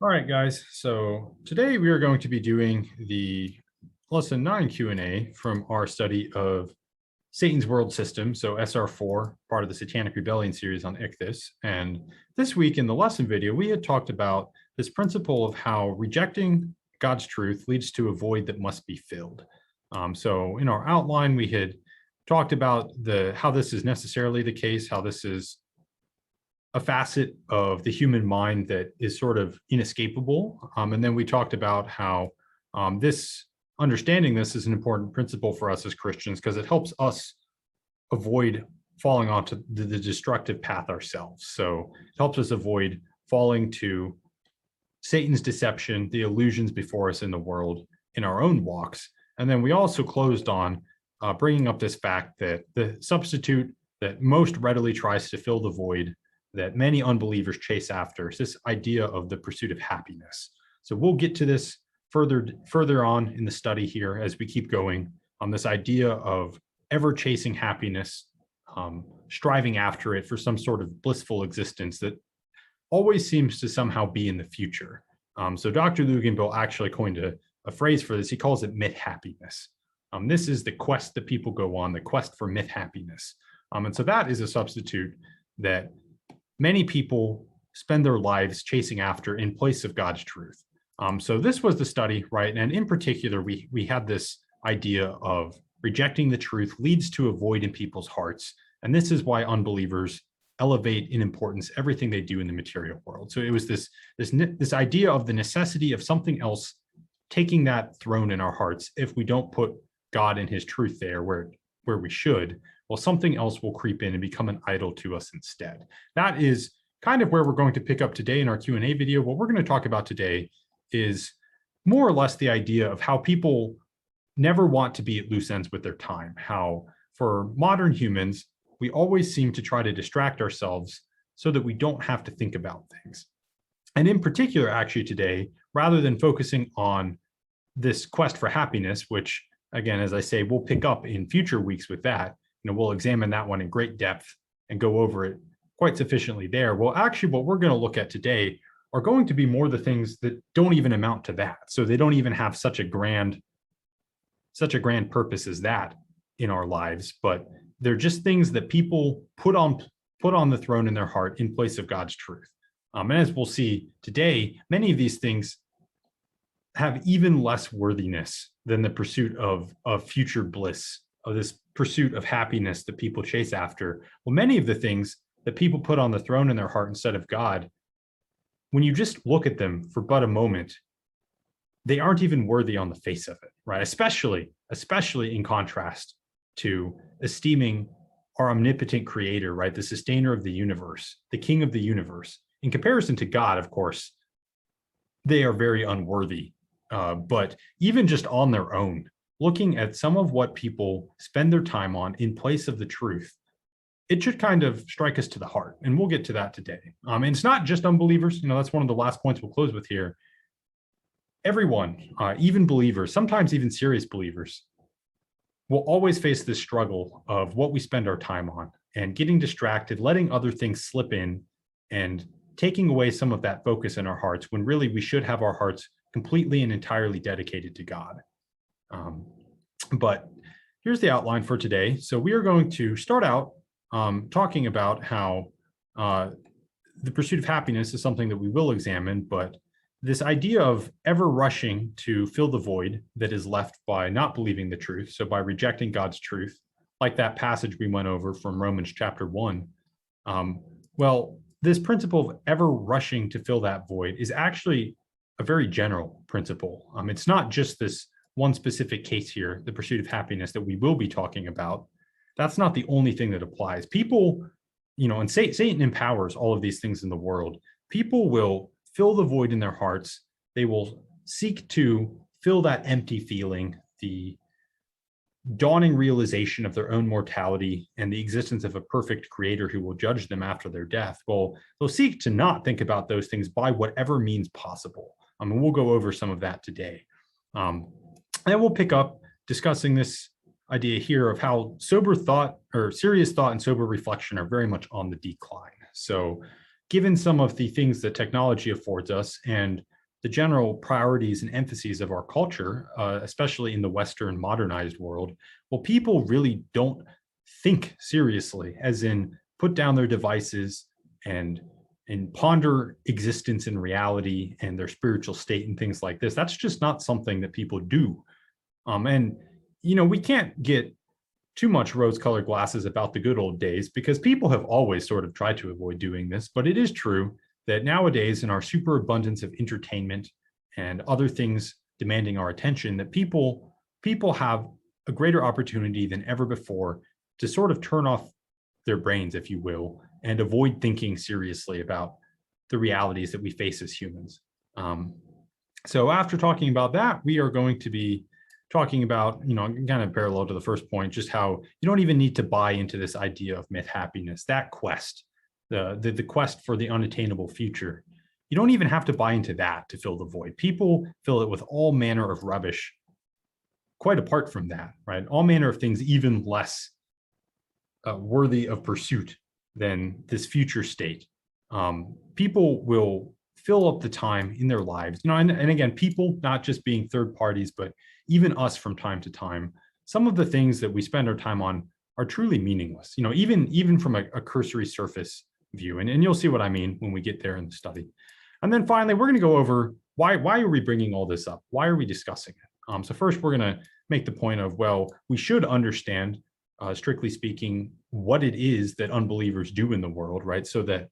All right, guys. So today we are going to be doing the lesson 9 Q&A from our study of Satan's World System, so SR4, part of the Satanic Rebellion series on Ichthys. And this week in the lesson video, we had talked about this principle of how rejecting God's truth leads to a void that must be filled. So in our outline, we had talked about how this is necessarily the case, how this is a facet of the human mind that is sort of inescapable. And then we talked about how understanding this is an important principle for us as Christians because it helps us avoid falling onto the destructive path ourselves. So it helps us avoid falling to Satan's deception, the illusions before us in the world, in our own walks. And then we also closed on bringing up this fact that the substitute that most readily tries to fill the void that many unbelievers chase after is this idea of the pursuit of happiness. So we'll get to this further on in the study here as we keep going on this idea of ever chasing happiness, striving after it for some sort of blissful existence that always seems to somehow be in the future. So Dr. Luganbill actually coined a phrase for this. He calls it myth happiness. This is the quest that people go on, the quest for myth happiness. And so that is a substitute that many people spend their lives chasing after in place of God's truth. So this was the study, right? And in particular, we had this idea of rejecting the truth leads to a void in people's hearts. And this is why unbelievers elevate in importance everything they do in the material world. So it was this idea of the necessity of something else taking that throne in our hearts. If we don't put God and his truth there where we should, well, something else will creep in and become an idol to us instead. That is kind of where we're going to pick up today in our Q&A video. What we're going to talk about today is more or less the idea of how people never want to be at loose ends with their time, how for modern humans, we always seem to try to distract ourselves so that we don't have to think about things. And in particular, actually today, rather than focusing on this quest for happiness, which again, as I say, we'll pick up in future weeks with that, we'll examine that one in great depth and go over it quite sufficiently there. Well, actually, what we're going to look at today are going to be more the things that don't even amount to that. So they don't even have such a grand purpose as that in our lives, but they're just things that people put on the throne in their heart in place of God's truth. And as we'll see today, many of these things have even less worthiness than the pursuit of future bliss, of this pursuit of happiness that people chase after. Well, many of the things that people put on the throne in their heart instead of God, when you just look at them for but a moment, they aren't even worthy on the face of it, right? Especially in contrast to esteeming our omnipotent creator, right? The sustainer of the universe, the king of the universe. In comparison to God, of course, they are very unworthy. But even just on their own, looking at some of what people spend their time on in place of the truth, it should kind of strike us to the heart. And we'll get to that today. And it's not just unbelievers. That's one of the last points we'll close with here. Everyone, even believers, sometimes even serious believers, will always face this struggle of what we spend our time on and getting distracted, letting other things slip in and taking away some of that focus in our hearts when really we should have our hearts completely and entirely dedicated to God. But here's the outline for today. So we are going to start out talking about how the pursuit of happiness is something that we will examine, but this idea of ever rushing to fill the void that is left by not believing the truth, so by rejecting God's truth, like that passage we went over from Romans chapter 1, well, this principle of ever rushing to fill that void is actually a very general principle. It's not just this one specific case here, the pursuit of happiness that we will be talking about. That's not the only thing that applies. People, and Satan empowers all of these things in the world. People will fill the void in their hearts. They will seek to fill that empty feeling, the dawning realization of their own mortality and the existence of a perfect creator who will judge them after their death. Well, they'll seek to not think about those things by whatever means possible. We'll go over some of that today. And we'll pick up discussing this idea here of how sober thought or serious thought and sober reflection are very much on the decline. So given some of the things that technology affords us and the general priorities and emphases of our culture, especially in the Western modernized world, well, people really don't think seriously, as in put down their devices and ponder existence and reality and their spiritual state and things like this. That's just not something that people do. And we can't get too much rose-colored glasses about the good old days, because people have always sort of tried to avoid doing this. But it is true that nowadays, in our superabundance of entertainment and other things demanding our attention, that people have a greater opportunity than ever before to sort of turn off their brains, if you will, and avoid thinking seriously about the realities that we face as humans. So after talking about that, we are going to be talking about, kind of parallel to the first point, just how you don't even need to buy into this idea of myth happiness, that quest, the quest for the unattainable future. You don't even have to buy into that to fill the void. People fill it with all manner of rubbish, quite apart from that, right? All manner of things even less worthy of pursuit than this future state. People will fill up the time in their lives, and again, people not just being third parties, but even us from time to time. Some of the things that we spend our time on are truly meaningless, even from a cursory surface view. And you'll see what I mean when we get there in the study. And then finally, we're going to go over why are we bringing all this up? Why are we discussing it? So first, we're going to make the point of, well, we should understand, strictly speaking, what it is that unbelievers do in the world, right? So that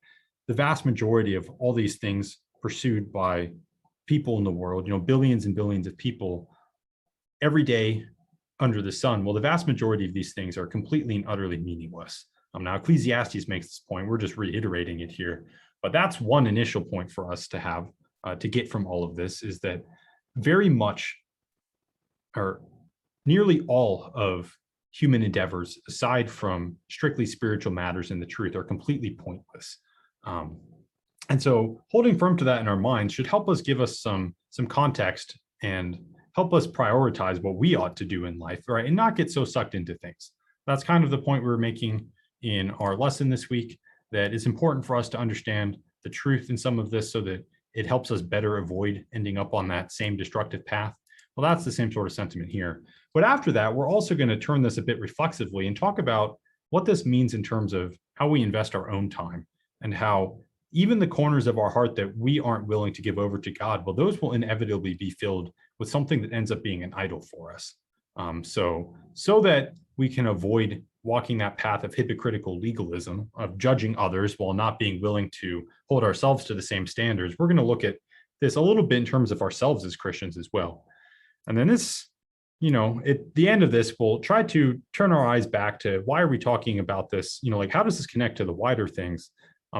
the vast majority of all these things pursued by people in the world, billions and billions of people every day under the sun, well, the vast majority of these things are completely and utterly meaningless. Now, Ecclesiastes makes this point. We're just reiterating it here. But that's one initial point for us to have, to get from all of this, is that very much, or nearly all of human endeavors, aside from strictly spiritual matters and the truth, are completely pointless. And so holding firm to that in our minds should help us, give us some context and help us prioritize what we ought to do in life, right? And not get so sucked into things. That's kind of the point we're making in our lesson this week, that it's important for us to understand the truth in some of this so that it helps us better avoid ending up on that same destructive path. Well, that's the same sort of sentiment here. But after that, we're also going to turn this a bit reflexively and talk about what this means in terms of how we invest our own time, and how even the corners of our heart that we aren't willing to give over to God, well, those will inevitably be filled with something that ends up being an idol for us. So that we can avoid walking that path of hypocritical legalism, of judging others while not being willing to hold ourselves to the same standards, we're going to look at this a little bit in terms of ourselves as Christians as well. And then this, at the end of this, we'll try to turn our eyes back to, why are we talking about this? How does this connect to the wider things?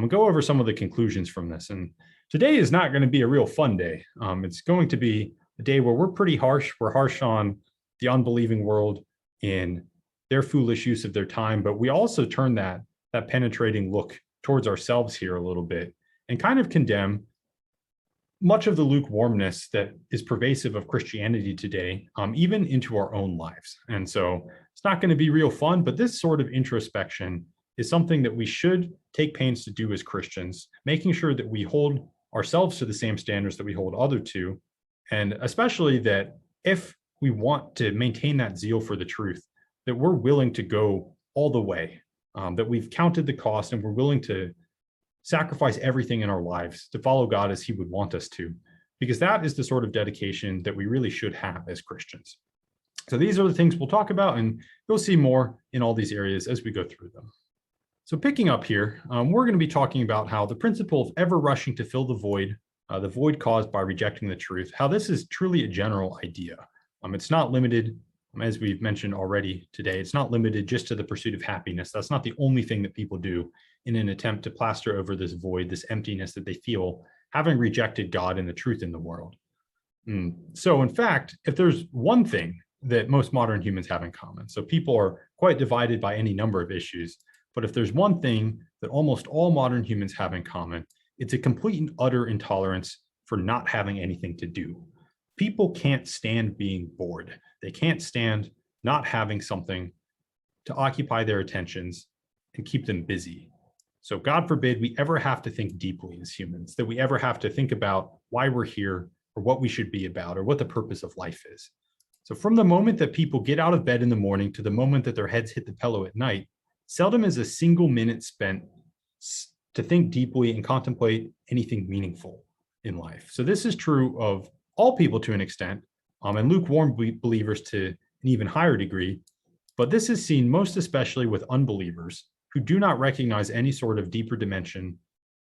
Go over some of the conclusions from this. And today is not going to be a real fun day. It's going to be a day where we're pretty harsh. We're harsh on the unbelieving world in their foolish use of their time, but we also turn that penetrating look towards ourselves here a little bit and kind of condemn much of the lukewarmness that is pervasive of Christianity today, even into our own lives. And so it's not going to be real fun, but this sort of introspection is something that we should take pains to do as Christians, making sure that we hold ourselves to the same standards that we hold others to, and especially that if we want to maintain that zeal for the truth, that we're willing to go all the way, that we've counted the cost and we're willing to sacrifice everything in our lives to follow God as he would want us to, because that is the sort of dedication that we really should have as Christians. So these are the things we'll talk about, and you'll see more in all these areas as we go through them. So picking up here, we're going to be talking about how the principle of ever rushing to fill the void caused by rejecting the truth, how this is truly a general idea. It's not limited, as we've mentioned already today, it's not limited just to the pursuit of happiness. That's not the only thing that people do in an attempt to plaster over this void, this emptiness that they feel, having rejected God and the truth in the world. So in fact, if there's one thing that most modern humans have in common, so people are quite divided by any number of issues, but if there's one thing that almost all modern humans have in common, it's a complete and utter intolerance for not having anything to do. People can't stand being bored. They can't stand not having something to occupy their attentions and keep them busy. So God forbid we ever have to think deeply as humans, that we ever have to think about why we're here, or what we should be about, or what the purpose of life is. So from the moment that people get out of bed in the morning to the moment that their heads hit the pillow at night, seldom is a single minute spent to think deeply and contemplate anything meaningful in life. So this is true of all people to an extent, and lukewarm believers to an even higher degree. But this is seen most especially with unbelievers who do not recognize any sort of deeper dimension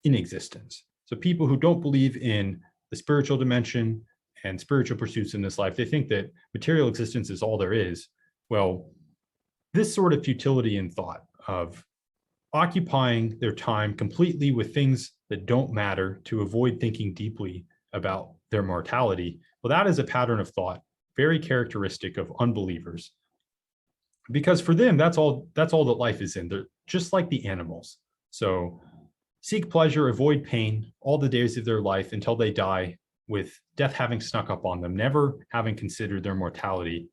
in existence. So people who don't believe in the spiritual dimension and spiritual pursuits in this life, they think that material existence is all there is. Well, this sort of futility in thought of occupying their time completely with things that don't matter to avoid thinking deeply about their mortality, well, that is a pattern of thought very characteristic of unbelievers. Because for them, that's all that life is in. They're just like the animals. So seek pleasure, avoid pain all the days of their life until they die, with death having snuck up on them, never having considered their mortality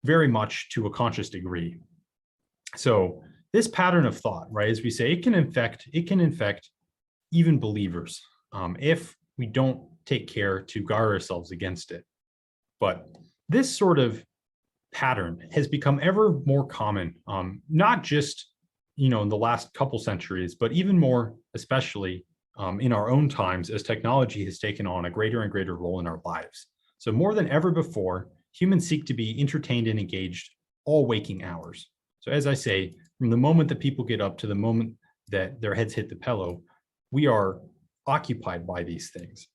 very much to a conscious degree. So this pattern of thought, right, as we say, it can infect even believers if we don't take care to guard ourselves against it. But this sort of pattern has become ever more common, not just in the last couple centuries, but even more especially in our own times as technology has taken on a greater and greater role in our lives. So more than ever before, humans seek to be entertained and engaged all waking hours. So as I say, from the moment that people get up to the moment that their heads hit the pillow, we are occupied by these things.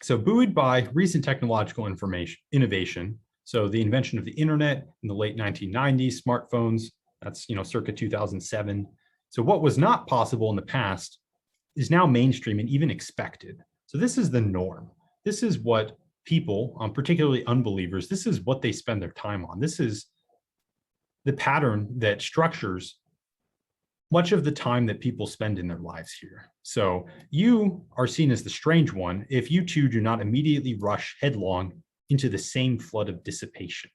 So buoyed by recent technological innovation, so the invention of the internet in the late 1990s, smartphones, that's circa 2007. So what was not possible in the past is now mainstream and even expected. So this is the norm. This is what people, particularly unbelievers, this is what they spend their time on. This is the pattern that structures much of the time that people spend in their lives here. So you are seen as the strange one if you too do not immediately rush headlong into the same flood of dissipation.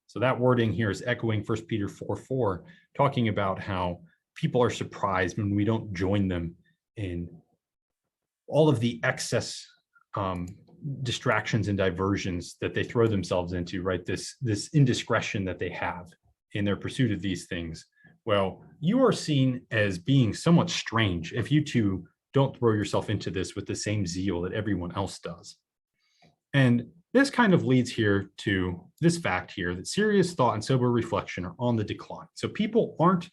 So that wording here is echoing 1 Peter 4:4, talking about how people are surprised when we don't join them in all of the excess distractions and diversions that they throw themselves into, right? This indiscretion that they have in their pursuit of these things. Well, you are seen as being somewhat strange if you too don't throw yourself into this with the same zeal that everyone else does. And this kind of leads here to this fact here that serious thought and sober reflection are on the decline. So people aren't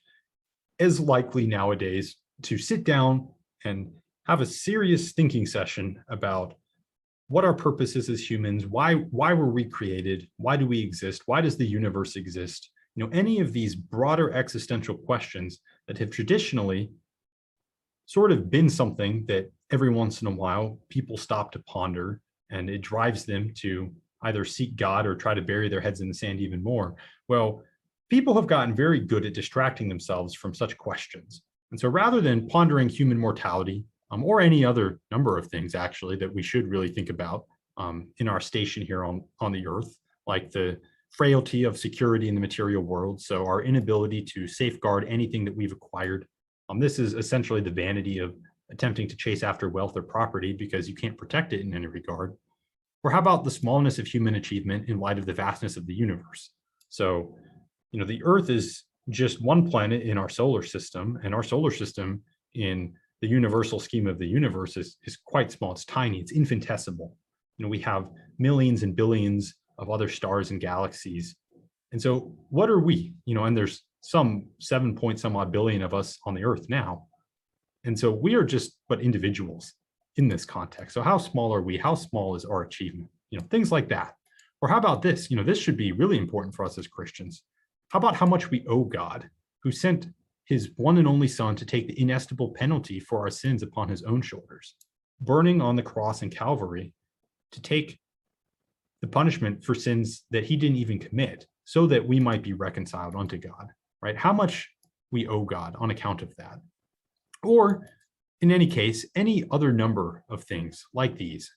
as likely nowadays to sit down and have a serious thinking session about what our purpose is as humans, why were we created, why do we exist, why does the universe exist? Any of these broader existential questions that have traditionally sort of been something that every once in a while people stop to ponder, and it drives them to either seek God or try to bury their heads in the sand even more. Well, people have gotten very good at distracting themselves from such questions. And so rather than pondering human mortality, or any other number of things actually that we should really think about in our station here on the earth, like the frailty of security in the material world, so our inability to safeguard anything that we've acquired. This is essentially the vanity of attempting to chase after wealth or property because you can't protect it in any regard. Or how about the smallness of human achievement in light of the vastness of the universe? So, the Earth is just one planet in our solar system, and our solar system in the universal scheme of the universe is quite small. It's tiny, it's infinitesimal. We have millions and billions of other stars and galaxies. And so what are we? And there's some 7 point some odd billion of us on the earth now. And so we are just but individuals in this context. So how small are we? How small is our achievement? Things like that. Or how about this? This should be really important for us as Christians. How about how much we owe God, who sent his one and only son to take the inestimable penalty for our sins upon his own shoulders, burning on the cross in Calvary to take the punishment for sins that he didn't even commit, so that we might be reconciled unto God, right? How much we owe God on account of that. Or in any case, any other number of things like these.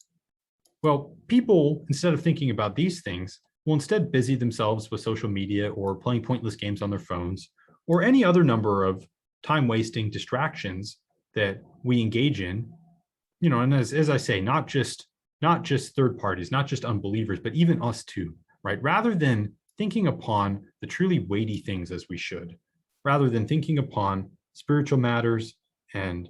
Well, people, instead of thinking about these things, will instead busy themselves with social media or playing pointless games on their phones, or any other number of time-wasting distractions that we engage in, and as I say, not just not just third parties, not just unbelievers, but even us too, right? Rather than thinking upon the truly weighty things as we should, rather than thinking upon spiritual matters and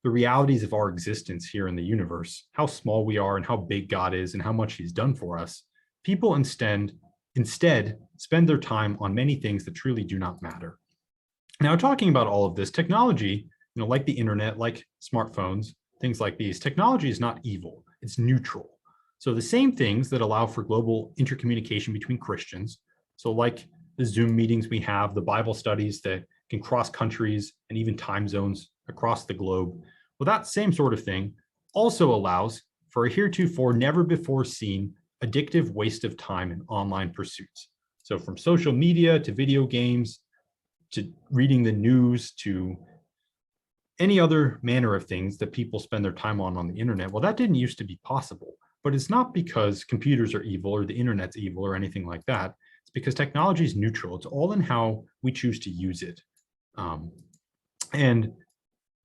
the realities of our existence here in the universe, how small we are and how big God is and how much he's done for us, people instead spend their time on many things that truly do not matter. Now, talking about all of this, technology, like the internet, like smartphones, things like these, technology is not evil, it's neutral. So the same things that allow for global intercommunication between Christians, so like the Zoom meetings we have, the Bible studies that can cross countries and even time zones across the globe, well, that same sort of thing also allows for a heretofore never before seen addictive waste of time in online pursuits. So from social media to video games, to reading the news, to any other manner of things that people spend their time on the internet. Well, that didn't used to be possible, but it's not because computers are evil or the internet's evil or anything like that. It's because technology is neutral. It's all in how we choose to use it. And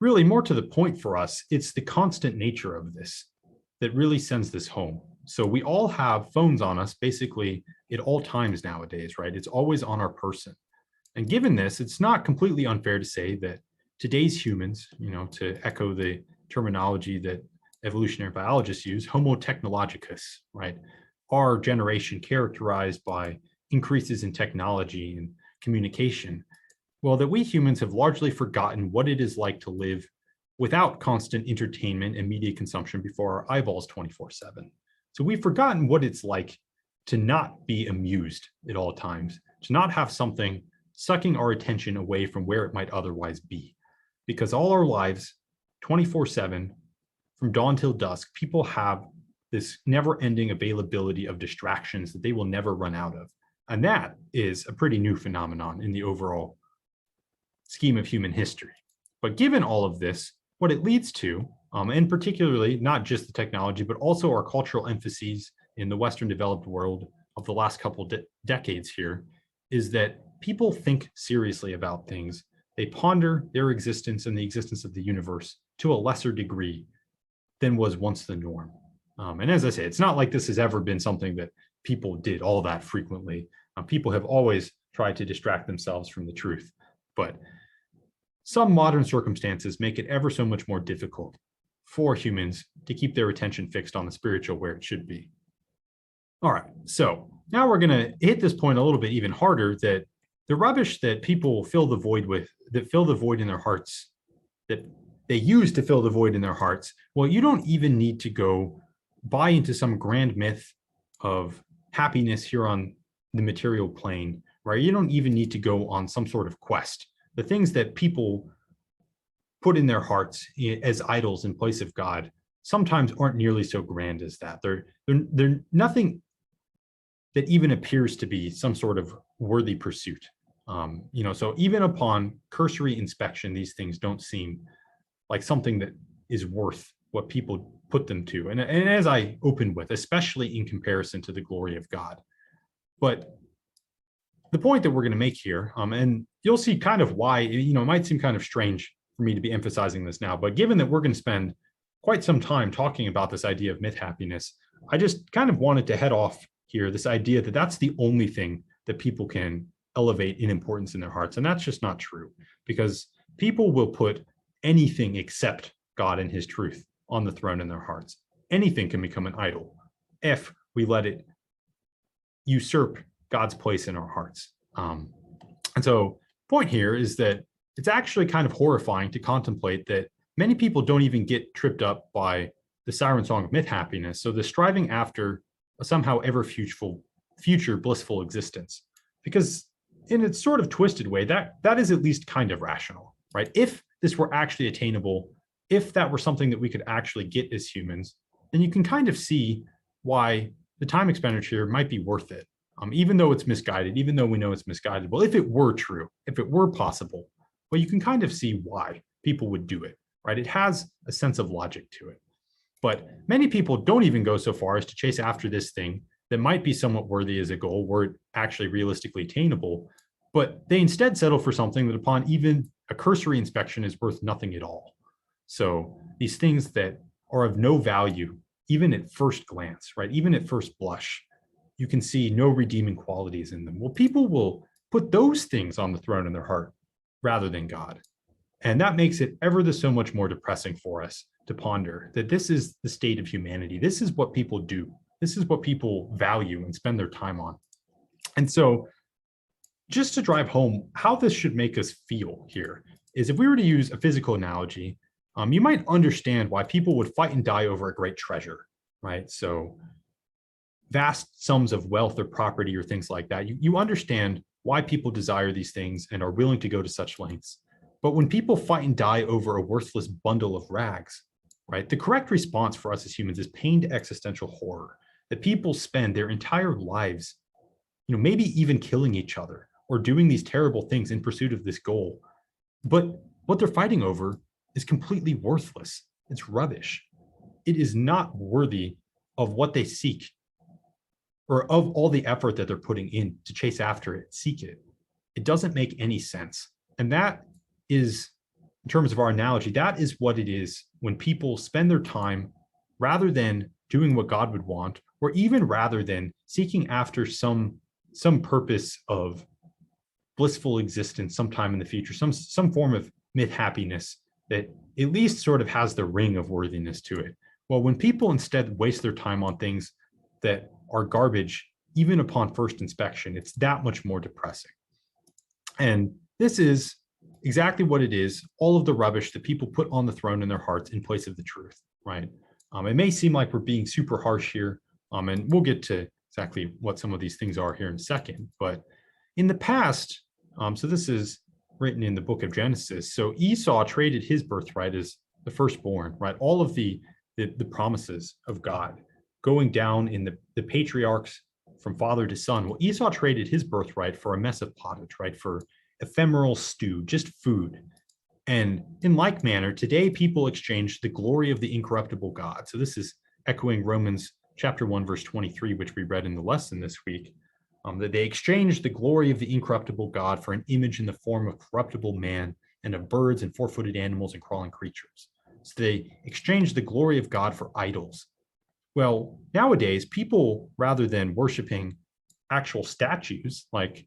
really more to the point for us, it's the constant nature of this that really sends this home. So we all have phones on us basically at all times nowadays, right? It's always on our person. And given this, it's not completely unfair to say that today's humans, to echo the terminology that evolutionary biologists use, Homo technologicus, right? Our generation characterized by increases in technology and communication, well, that we humans have largely forgotten what it is like to live without constant entertainment and media consumption before our eyeballs 24/7. So we've forgotten what it's like to not be amused at all times, to not have something sucking our attention away from where it might otherwise be. Because all our lives, 24/7, from dawn till dusk, people have this never-ending availability of distractions that they will never run out of. And that is a pretty new phenomenon in the overall scheme of human history. But given all of this, what it leads to, and particularly not just the technology, but also our cultural emphases in the Western developed world of the last couple decades here, is that people think seriously about things. They ponder their existence and the existence of the universe to a lesser degree than was once the norm. And as I say, it's not like this has ever been something that people did all that frequently. People have always tried to distract themselves from the truth. But some modern circumstances make it ever so much more difficult for humans to keep their attention fixed on the spiritual where it should be. All right, so now we're going to hit this point a little bit even harder, that the rubbish that people fill the void with, that fill the void in their hearts, that they use to fill the void in their hearts, well, you don't even need to go buy into some grand myth of happiness here on the material plane, right? You don't even need to go on some sort of quest. The things that people put in their hearts as idols in place of God sometimes aren't nearly so grand as that. They're nothing that even appears to be some sort of worthy pursuit. So even upon cursory inspection, these things don't seem like something that is worth what people put them to. And as I opened with, especially in comparison to the glory of God. But the point that we're going to make here, and you'll see kind of why, it might seem kind of strange for me to be emphasizing this now, but given that we're going to spend quite some time talking about this idea of myth happiness, I just kind of wanted to head off here this idea that that's the only thing that people can elevate in importance in their hearts. And that's just not true, because people will put anything except God and his truth on the throne in their hearts. Anything can become an idol if we let it usurp God's place in our hearts. And so point here is that it's actually kind of horrifying to contemplate that many people don't even get tripped up by the siren song of myth happiness. So the striving after a somehow ever future blissful existence, because in its sort of twisted way, that is at least kind of rational, right? If this were actually attainable, if that were something that we could actually get as humans, then you can kind of see why the time expenditure might be worth it. Even though it's misguided, even though we know it's misguided. Well, if it were true, if it were possible, well, you can kind of see why people would do it, right? It has a sense of logic to it. But many people don't even go so far as to chase after this thing that might be somewhat worthy as a goal, were it actually realistically attainable, but they instead settle for something that upon even a cursory inspection is worth nothing at all. So these things that are of no value even at first glance, right? Even at first blush, you can see no redeeming qualities in them. Well, people will put those things on the throne in their heart rather than God. And that makes it ever so much more depressing for us to ponder that this is the state of humanity. This is what people do. This is what people value and spend their time on. And so, just to drive home how this should make us feel here is if we were to use a physical analogy, you might understand why people would fight and die over a great treasure, right? So vast sums of wealth or property or things like that. You understand why people desire these things and are willing to go to such lengths. But when people fight and die over a worthless bundle of rags, right, the correct response for us as humans is pained existential horror, that people spend their entire lives, maybe even killing each other or doing these terrible things in pursuit of this goal. But what they're fighting over is completely worthless. It's rubbish. It is not worthy of what they seek or of all the effort that they're putting in to chase after it, seek it. It doesn't make any sense. And that is, in terms of our analogy, that is what it is when people spend their time rather than doing what God would want, or even rather than seeking after some purpose of blissful existence sometime in the future, some form of myth happiness that at least sort of has the ring of worthiness to it. Well, when people instead waste their time on things that are garbage, even upon first inspection, it's that much more depressing. And this is exactly what it is, all of the rubbish that people put on the throne in their hearts in place of the truth, right? It may seem like we're being super harsh here, and we'll get to exactly what some of these things are here in a second. But in the past, so this is written in the book of Genesis. So Esau traded his birthright as the firstborn, right? All of the promises of God going down in the patriarchs from father to son. Well, Esau traded his birthright for a mess of pottage, right? For ephemeral stew, just food. And in like manner, today people exchange the glory of the incorruptible God. So this is echoing Romans chapter 1, verse 23, which we read in the lesson this week, that they exchanged the glory of the incorruptible God for an image in the form of corruptible man and of birds and four-footed animals and crawling creatures. So they exchanged the glory of God for idols. Well, nowadays, people, rather than worshiping actual statues like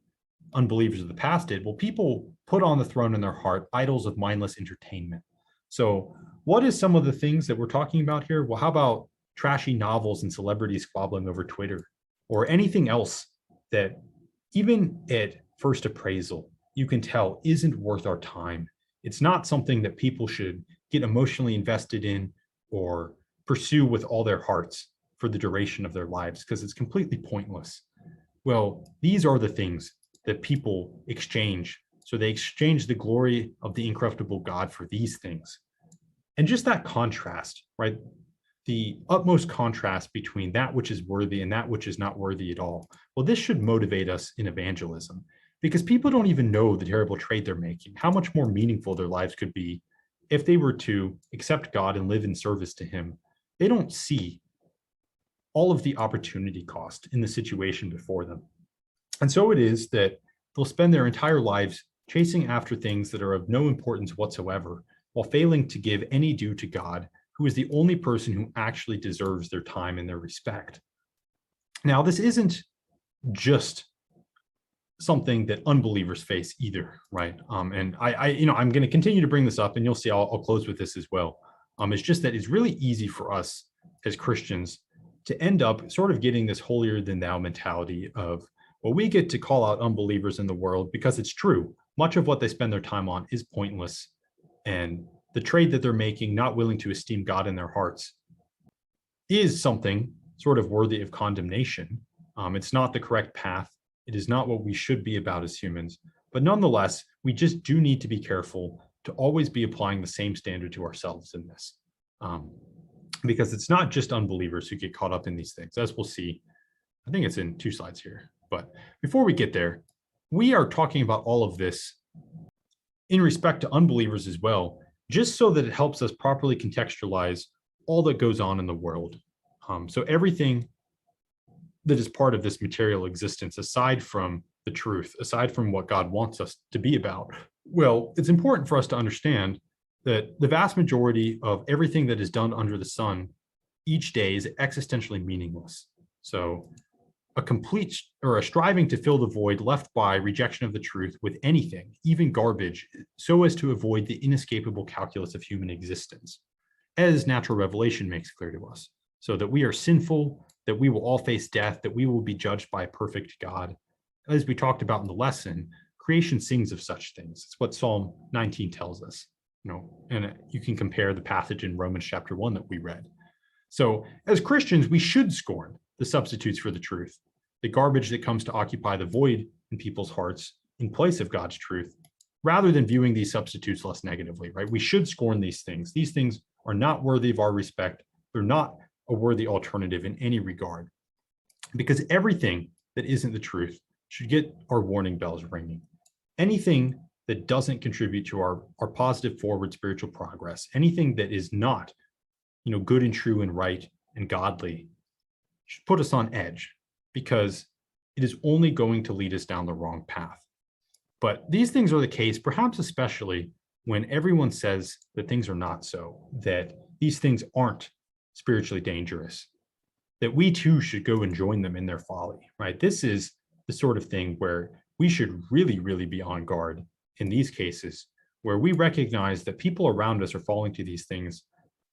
unbelievers of the past did, well, people put on the throne in their heart idols of mindless entertainment. So what is some of the things that we're talking about here? Well, how about trashy novels and celebrities squabbling over Twitter, or anything else that even at first appraisal, you can tell isn't worth our time. It's not something that people should get emotionally invested in or pursue with all their hearts for the duration of their lives, because it's completely pointless. Well, these are the things that people exchange. So they exchange the glory of the incorruptible God for these things. And just that contrast, right? The utmost contrast between that which is worthy and that which is not worthy at all. Well, this should motivate us in evangelism, because people don't even know the terrible trade they're making, how much more meaningful their lives could be if they were to accept God and live in service to him. They don't see all of the opportunity cost in the situation before them. And so it is that they'll spend their entire lives chasing after things that are of no importance whatsoever, while failing to give any due to God, who is the only person who actually deserves their time and their respect. Now, this isn't just something that unbelievers face either, right? And I'm going to continue to bring this up, and you'll see I'll close with this as well. It's just that it's really easy for us as Christians to end up sort of getting this holier than thou mentality of, well, we get to call out unbelievers in the world because it's true. Much of what they spend their time on is pointless. And the trade that they're making, not willing to esteem God in their hearts, is something sort of worthy of condemnation. It's not the correct path. It is not what we should be about as humans. But nonetheless, we just do need to be careful to always be applying the same standard to ourselves in this. Because it's not just unbelievers who get caught up in these things, as we'll see. I think it's in 2 slides here. But before we get there, we are talking about all of this in respect to unbelievers as well, just so that it helps us properly contextualize all that goes on in the world. So everything that is part of this material existence, aside from the truth, aside from what God wants us to be about, well, it's important for us to understand that the vast majority of everything that is done under the sun each day is existentially meaningless. So a complete or a striving to fill the void left by rejection of the truth with anything, even garbage, so as to avoid the inescapable calculus of human existence, as natural revelation makes clear to us. So that we are sinful, that we will all face death, that we will be judged by a perfect God. As we talked about in the lesson, creation sings of such things. It's what Psalm 19 tells us. And you can compare the passage in Romans chapter 1 that we read. So as Christians, we should scorn the substitutes for the truth, the garbage that comes to occupy the void in people's hearts in place of God's truth, rather than viewing these substitutes less negatively, right? We should scorn these things. These things are not worthy of our respect. They're not a worthy alternative in any regard, because everything that isn't the truth should get our warning bells ringing. Anything that doesn't contribute to our positive forward spiritual progress, anything that is not, good and true and right and godly, should put us on edge, because it is only going to lead us down the wrong path. But these things are the case, perhaps especially when everyone says that things are not so, that these things aren't spiritually dangerous, that we too should go and join them in their folly, right? This is the sort of thing where we should really, really be on guard in these cases, where we recognize that people around us are falling to these things,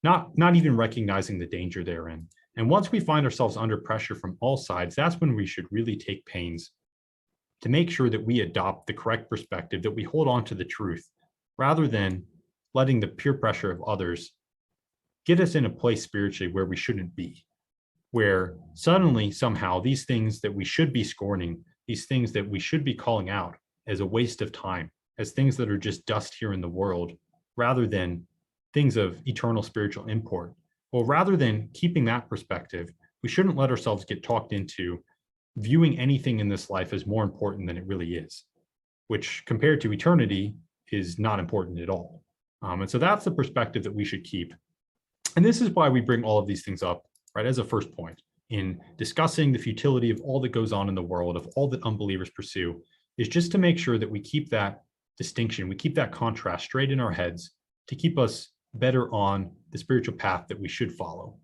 not even recognizing the danger they're in. And once we find ourselves under pressure from all sides, that's when we should really take pains to make sure that we adopt the correct perspective, that we hold on to the truth, rather than letting the peer pressure of others get us in a place spiritually where we shouldn't be, where suddenly, somehow, these things that we should be scorning, these things that we should be calling out as a waste of time, as things that are just dust here in the world, rather than things of eternal spiritual import. Well, rather than keeping that perspective, we shouldn't let ourselves get talked into viewing anything in this life as more important than it really is, which compared to eternity is not important at all. And so that's the perspective that we should keep. And this is why we bring all of these things up, right, as a first point in discussing the futility of all that goes on in the world, of all that unbelievers pursue, is just to make sure that we keep that distinction, we keep that contrast straight in our heads to keep us better on the spiritual path that we should follow.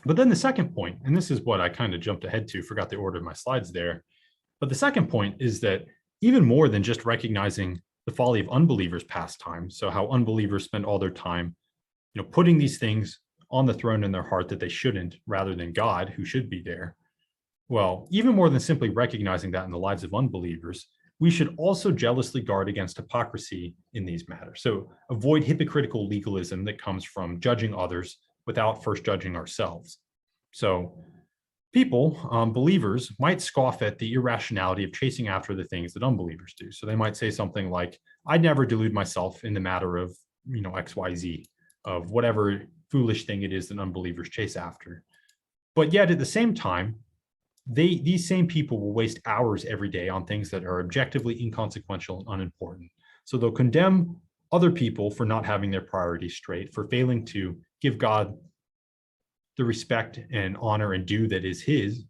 But then the second point, and this is what I kind of jumped ahead to, forgot the order of my slides there. But the second point is that even more than just recognizing the folly of unbelievers' pastime, so how unbelievers spend all their time, putting these things on the throne in their heart that they shouldn't, rather than God, who should be there. Well, even more than simply recognizing that in the lives of unbelievers, we should also jealously guard against hypocrisy in these matters. So avoid hypocritical legalism that comes from judging others without first judging ourselves. So people, believers, might scoff at the irrationality of chasing after the things that unbelievers do. So they might say something like, I'd never delude myself in the matter of, XYZ, of whatever foolish thing it is that unbelievers chase after. But yet at the same time, these same people will waste hours every day on things that are objectively inconsequential and unimportant. So they'll condemn other people for not having their priorities straight, for failing to give God the respect and honor and due that is his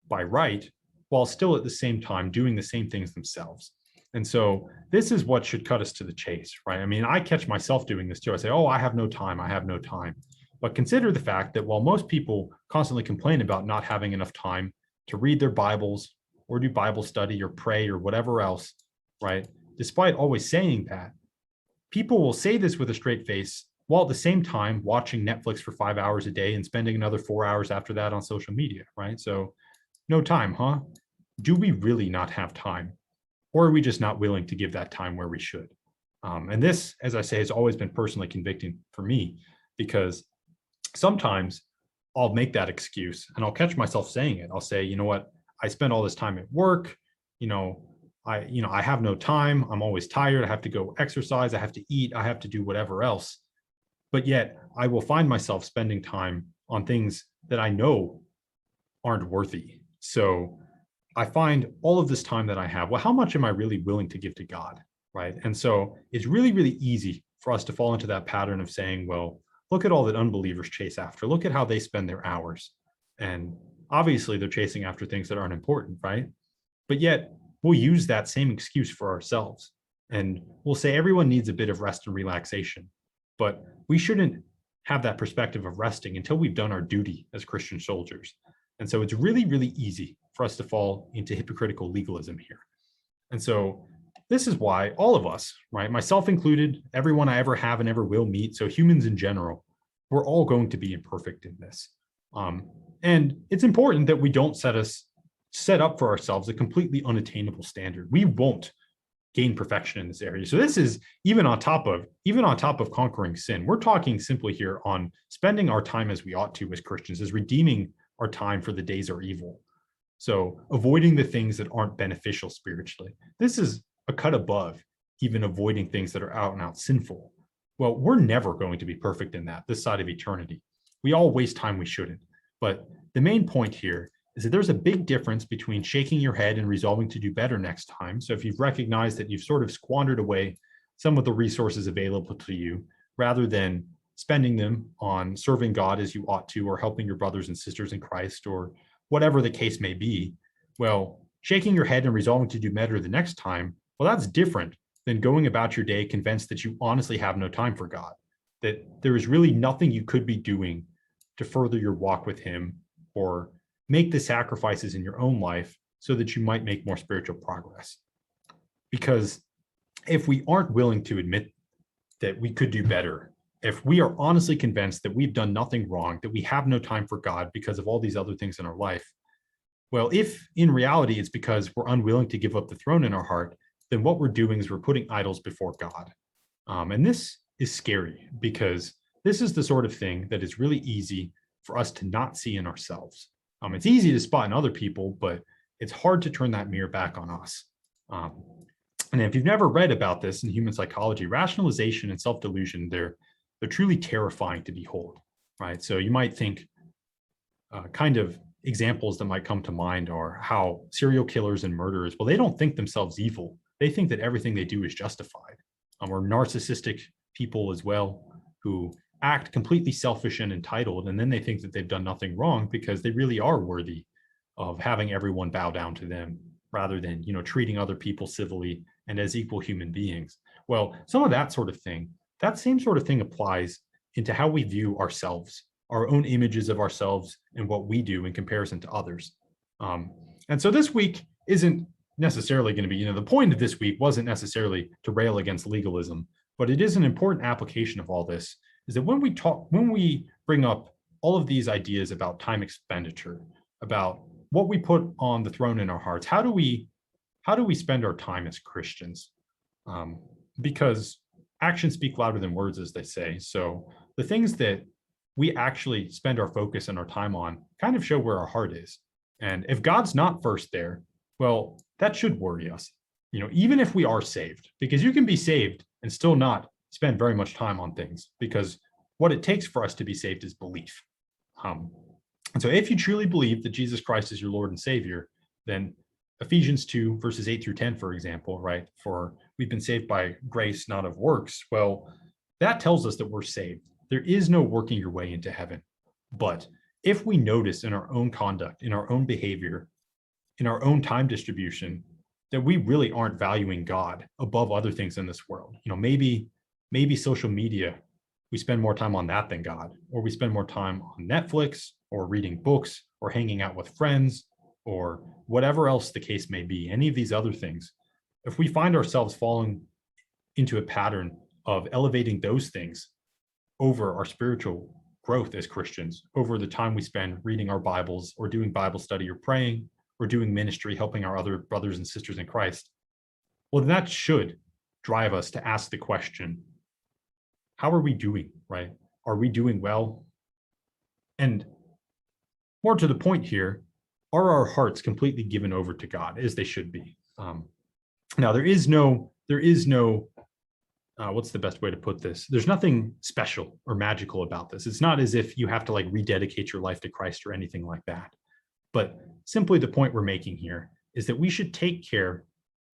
by right, while still at the same time doing the same things themselves. And so this is what should cut us to the chase, right? I mean, I catch myself doing this too. I say, oh, I have no time. I have no time. But consider the fact that while most people constantly complain about not having enough time to read their Bibles or do Bible study or pray or whatever else, right? Despite always saying that, people will say this with a straight face while at the same time watching Netflix for 5 hours a day and spending another 4 hours after that on social media, right? So no time, huh? Do we really not have time? Or are we just not willing to give that time where we should? And this, as I say, has always been personally convicting for me, because sometimes I'll make that excuse and I'll catch myself saying it. I'll say, you know what, I spend all this time at work, I have no time. I'm always tired. I have to go exercise. I have to eat. I have to do whatever else. But yet I will find myself spending time on things that I know aren't worthy. So I find all of this time that I have, well, how much am I really willing to give to God, right? And so it's really, really easy for us to fall into that pattern of saying, well, look at all that unbelievers chase after. Look at how they spend their hours. And obviously they're chasing after things that aren't important, right? But yet we'll use that same excuse for ourselves. And we'll say everyone needs a bit of rest and relaxation, but we shouldn't have that perspective of resting until we've done our duty as Christian soldiers. And so it's really, really easy for us to fall into hypocritical legalism here. And so this is why all of us, right, myself included, everyone I ever have and ever will meet, so humans in general, we're all going to be imperfect in this. And it's important that we don't set up for ourselves a completely unattainable standard. We won't gain perfection in this area. So this is even on top of conquering sin. We're talking simply here on spending our time as we ought to as Christians, as redeeming our time for the days are evil. So avoiding the things that aren't beneficial spiritually. This is a cut above even avoiding things that are out and out sinful. Well, we're never going to be perfect in that this side of eternity. We all waste time we shouldn't. But the main point here is that there's a big difference between shaking your head and resolving to do better next time. So if you've recognized that you've sort of squandered away some of the resources available to you, rather than spending them on serving God as you ought to, or helping your brothers and sisters in Christ, or whatever the case may be, well, shaking your head and resolving to do better the next time, well, that's different than going about your day convinced that you honestly have no time for God, that there is really nothing you could be doing to further your walk with him or make the sacrifices in your own life so that you might make more spiritual progress. Because if we aren't willing to admit that we could do better, if we are honestly convinced that we've done nothing wrong, that we have no time for God because of all these other things in our life, well, if in reality it's because we're unwilling to give up the throne in our heart, then what we're doing is we're putting idols before God. And this is scary because this is the sort of thing that is really easy for us to not see in ourselves. It's easy to spot in other people, but it's hard to turn that mirror back on us. And if you've never read about this in human psychology, rationalization and self-delusion, they're truly terrifying to behold, right? So you might think kind of examples that might come to mind are how serial killers and murderers, well, they don't think themselves evil. They think that everything they do is justified. Or narcissistic people as well, who act completely selfish and entitled, and then they think that they've done nothing wrong because they really are worthy of having everyone bow down to them, rather than, treating other people civilly and as equal human beings. Well, some of that sort of thing, that same sort of thing applies into how we view ourselves, our own images of ourselves and what we do in comparison to others. And so this week isn't necessarily going to be, the point of this week wasn't necessarily to rail against legalism, but it is an important application of all this, is that when we bring up all of these ideas about time expenditure, about what we put on the throne in our hearts, how do we spend our time as Christians? Because actions speak louder than words, as they say. So the things that we actually spend our focus and our time on kind of show where our heart is. And if God's not first there, well, that should worry us, even if we are saved, because you can be saved and still not spend very much time on things, because what it takes for us to be saved is belief. And so if you truly believe that Jesus Christ is your Lord and Savior, then Ephesians 2, verses 8 through 10, for example, right? For we've been saved by grace, not of works. Well, that tells us that we're saved. There is no working your way into heaven. But if we notice in our own conduct, in our own behavior, in our own time distribution, that we really aren't valuing God above other things in this world, maybe social media, we spend more time on that than God, or we spend more time on Netflix or reading books or hanging out with friends or whatever else the case may be, any of these other things. If we find ourselves falling into a pattern of elevating those things over our spiritual growth as Christians, over the time we spend reading our Bibles or doing Bible study or praying or doing ministry, helping our other brothers and sisters in Christ, well, then that should drive us to ask the question, how are we doing, right? Are we doing well? And more to the point here, are our hearts completely given over to God as they should be? Now, there is no, what's the best way to put this? There's nothing special or magical about this. It's not as if you have to rededicate your life to Christ or anything like that. But simply the point we're making here is that we should take care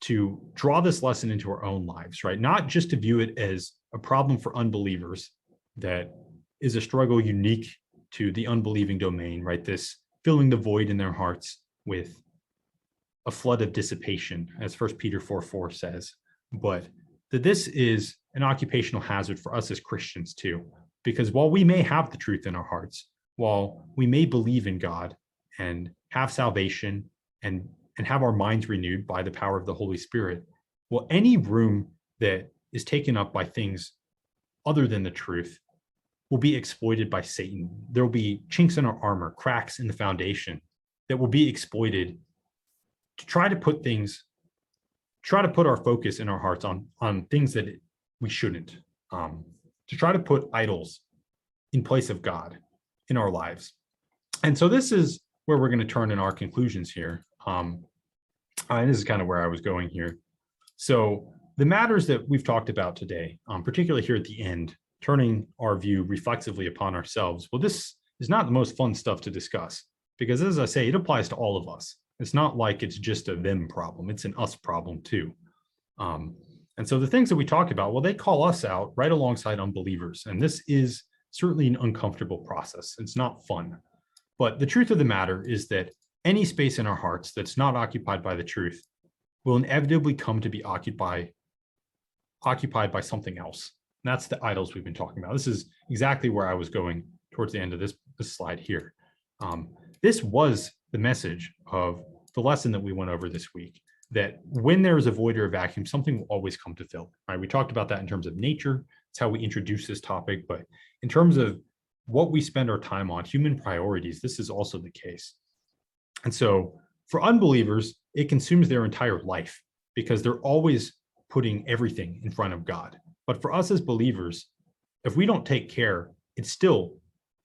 to draw this lesson into our own lives, right? Not just to view it as a problem for unbelievers that is a struggle unique to the unbelieving domain, right? This filling the void in their hearts with a flood of dissipation, as 1 Peter 4:4 says, but that this is an occupational hazard for us as Christians too, Because while we may have the truth in our hearts, while we may believe in God and have salvation and have our minds renewed by the power of the Holy Spirit, well, any room that is taken up by things other than the truth will be exploited by Satan. There will be chinks in our armor, cracks in the foundation that will be exploited to try to put our focus in our hearts on things that we shouldn't, to try to put idols in place of God in our lives. And so this is where we're going to turn in our conclusions here. And this is kind of where I was going here. So the matters that we've talked about today, particularly here at the end, turning our view reflexively upon ourselves, well, this is not the most fun stuff to discuss, because as I say, it applies to all of us. It's not like it's just a them problem. It's an us problem too. And so the things that we talk about, well, they call us out right alongside unbelievers. And this is certainly an uncomfortable process. It's not fun. But the truth of the matter is that any space in our hearts that's not occupied by the truth will inevitably come to be occupied by something else. And that's the idols we've been talking about. This is exactly where I was going towards the end of this slide here. This was the message of the lesson that we went over this week, that when there is a void or a vacuum, something will always come to fill it, right? We talked about that in terms of nature. It's how we introduce this topic. But in terms of what we spend our time on, human priorities, this is also the case. And so for unbelievers, it consumes their entire life because they're always putting everything in front of God. But for us as believers, if we don't take care, it still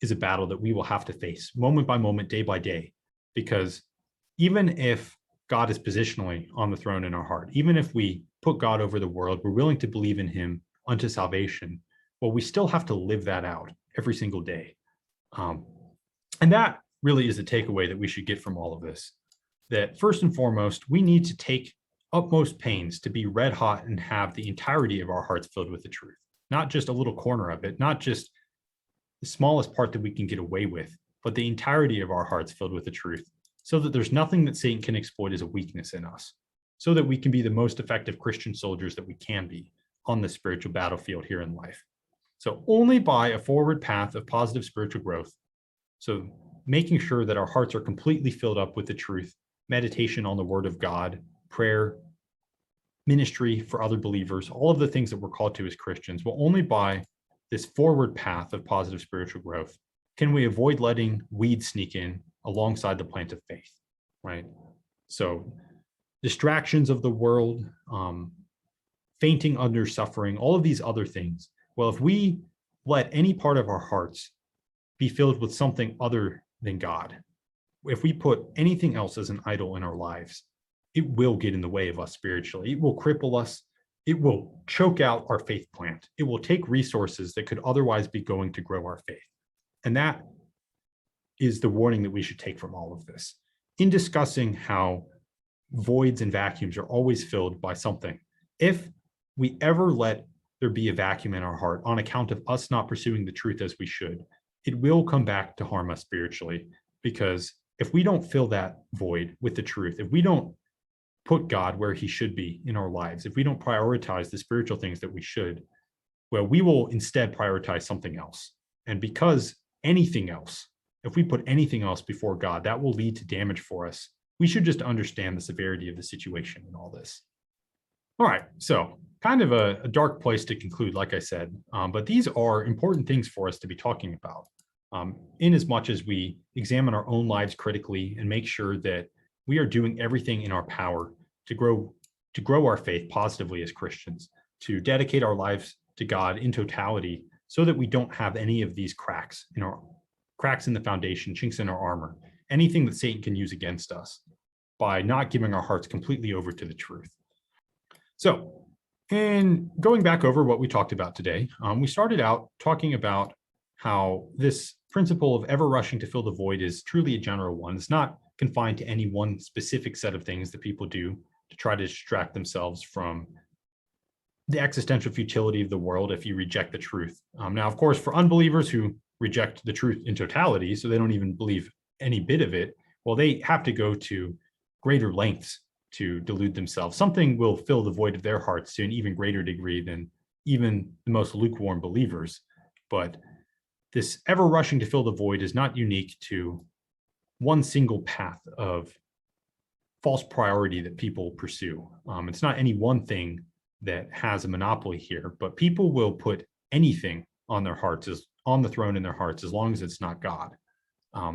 is a battle that we will have to face moment by moment, day by day, because even if God is positionally on the throne in our heart, even if we put God over the world, we're willing to believe in him unto salvation, well, we still have to live that out every single day. And that really is the takeaway that we should get from all of this, that first and foremost, we need to take utmost pains to be red hot and have the entirety of our hearts filled with the truth, not just a little corner of it, not just the smallest part that we can get away with, but the entirety of our hearts filled with the truth, so that there's nothing that Satan can exploit as a weakness in us, so that we can be the most effective Christian soldiers that we can be on the spiritual battlefield here in life. So only by a forward path of positive spiritual growth, so making sure that our hearts are completely filled up with the truth, meditation on the word of God, prayer, ministry for other believers, all of the things that we're called to as Christians, well, only by this forward path of positive spiritual growth can we avoid letting weeds sneak in alongside the plant of faith, right? So distractions of the world, fainting under suffering, all of these other things. Well, if we let any part of our hearts be filled with something other than God, if we put anything else as an idol in our lives, it will get in the way of us spiritually. It will cripple us. It will choke out our faith plant. It will take resources that could otherwise be going to grow our faith. And that is the warning that we should take from all of this. In discussing how voids and vacuums are always filled by something, if we ever let there be a vacuum in our heart on account of us not pursuing the truth as we should, it will come back to harm us spiritually. Because if we don't fill that void with the truth, if we don't put God where he should be in our lives, if we don't prioritize the spiritual things that we should, well, we will instead prioritize something else. And because anything else, if we put anything else before God, that will lead to damage for us. We should just understand the severity of the situation in all this. All right, so kind of a dark place to conclude, like I said, but these are important things for us to be talking about, in as much as we examine our own lives critically and make sure that we are doing everything in our power to grow our faith positively as Christians, to dedicate our lives to God in totality, so that we don't have any of these cracks in the foundation, chinks in our armor, anything that Satan can use against us by not giving our hearts completely over to the truth. So, in going back over what we talked about today, we started out talking about how this principle of ever rushing to fill the void is truly a general one. It's not confined to any one specific set of things that people do to try to distract themselves from the existential futility of the world if you reject the truth. Now, of course, for unbelievers who reject the truth in totality, so they don't even believe any bit of it, well, they have to go to greater lengths to delude themselves. Something will fill the void of their hearts to an even greater degree than even the most lukewarm believers. But this ever rushing to fill the void is not unique to one single path of false priority that people pursue. It's not any one thing that has a monopoly here, but people will put anything on their hearts, as on the throne in their hearts, as long as it's not God.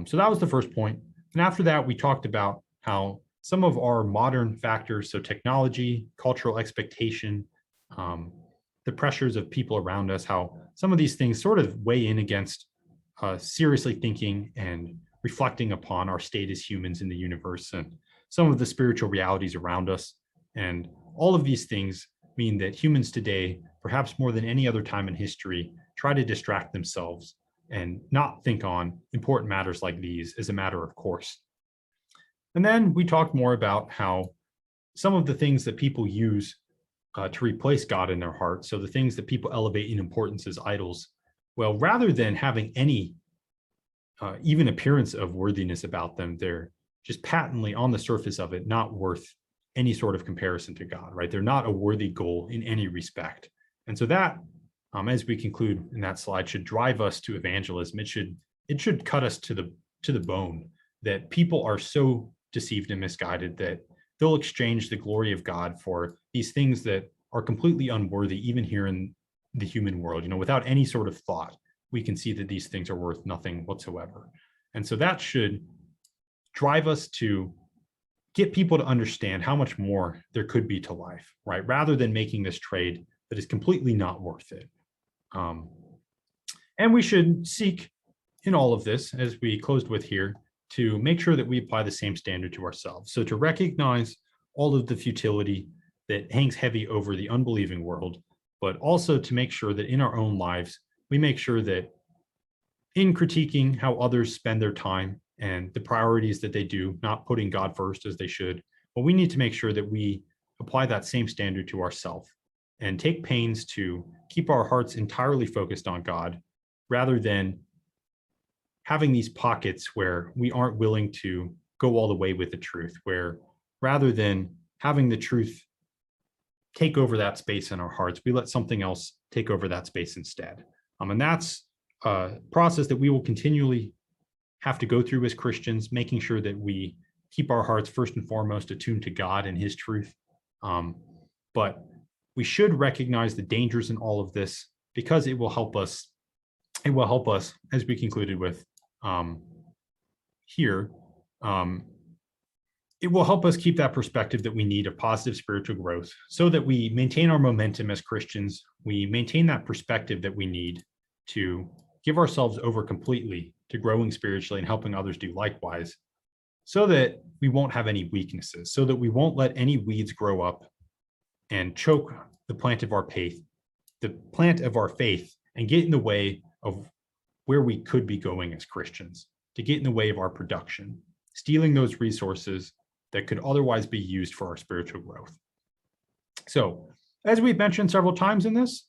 So that was the first point. And after that, we talked about how some of our modern factors, so technology, cultural expectation, the pressures of people around us, how some of these things sort of weigh in against seriously thinking and reflecting upon our state as humans in the universe and some of the spiritual realities around us. And all of these things mean that humans today, perhaps more than any other time in history, try to distract themselves and not think on important matters like these as a matter of course. And then we talked more about how some of the things that people use to replace God in their heart, so the things that people elevate in importance as idols, well, rather than having any even appearance of worthiness about them, they're just patently on the surface of it, not worth any sort of comparison to God, right? They're not a worthy goal in any respect. And so that, as we conclude in that slide, should drive us to evangelism. It should cut us to the bone that people are so deceived and misguided that they'll exchange the glory of God for these things that are completely unworthy, even here in the human world. Without any sort of thought, we can see that these things are worth nothing whatsoever. And so that should drive us to get people to understand how much more there could be to life, right? Rather than making this trade that is completely not worth it. And we should seek in all of this, as we closed with here, to make sure that we apply the same standard to ourselves. So to recognize all of the futility that hangs heavy over the unbelieving world, but also to make sure that in our own lives, we make sure that in critiquing how others spend their time and the priorities that they do, not putting God first as they should, well, we need to make sure that we apply that same standard to ourselves and take pains to keep our hearts entirely focused on God, rather than having these pockets where we aren't willing to go all the way with the truth, where rather than having the truth take over that space in our hearts, we let something else take over that space instead. And that's a process that we will continually have to go through as Christians, making sure that we keep our hearts first and foremost attuned to God and his truth. But we should recognize the dangers in all of this, because it will help us, as we concluded with here, it will help us keep that perspective that we need of positive spiritual growth, so that we maintain our momentum as Christians. We maintain that perspective that we need to give ourselves over completely to growing spiritually and helping others do likewise, so that we won't have any weaknesses, so that we won't let any weeds grow up and choke the plant of our faith, and get in the way of where we could be going as Christians, to get in the way of our production, stealing those resources that could otherwise be used for our spiritual growth. So, as we've mentioned several times in this,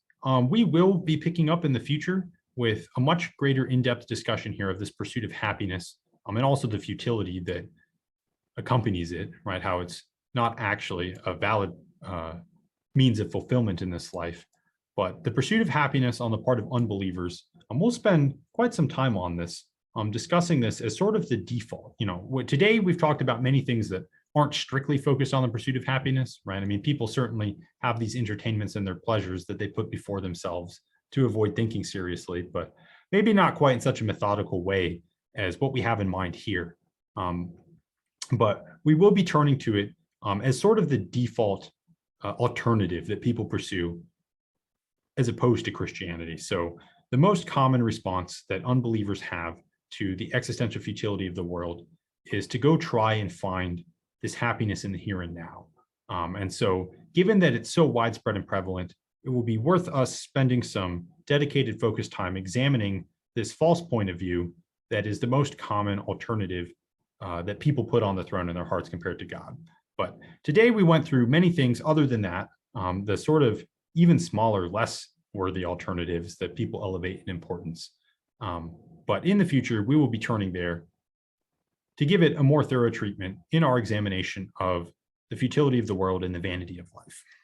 we will be picking up in the future with a much greater in-depth discussion here of this pursuit of happiness, and also the futility that accompanies it, right? How it's not actually a valid means of fulfillment in this life. But the pursuit of happiness on the part of unbelievers, we'll spend quite some time on this, discussing this as sort of the default. Today we've talked about many things that aren't strictly focused on the pursuit of happiness, right? I mean, people certainly have these entertainments and their pleasures that they put before themselves to avoid thinking seriously, but maybe not quite in such a methodical way as what we have in mind here. But we will be turning to it as sort of the default alternative that people pursue as opposed to Christianity. So the most common response that unbelievers have to the existential futility of the world is to go try and find this happiness in the here and now. And so given that it's so widespread and prevalent, it will be worth us spending some dedicated focused time examining this false point of view that is the most common alternative that people put on the throne in their hearts compared to God. But today we went through many things other than that, the sort of even smaller, less worthy alternatives that people elevate in importance. But in the future, we will be turning there to give it a more thorough treatment in our examination of the futility of the world and the vanity of life.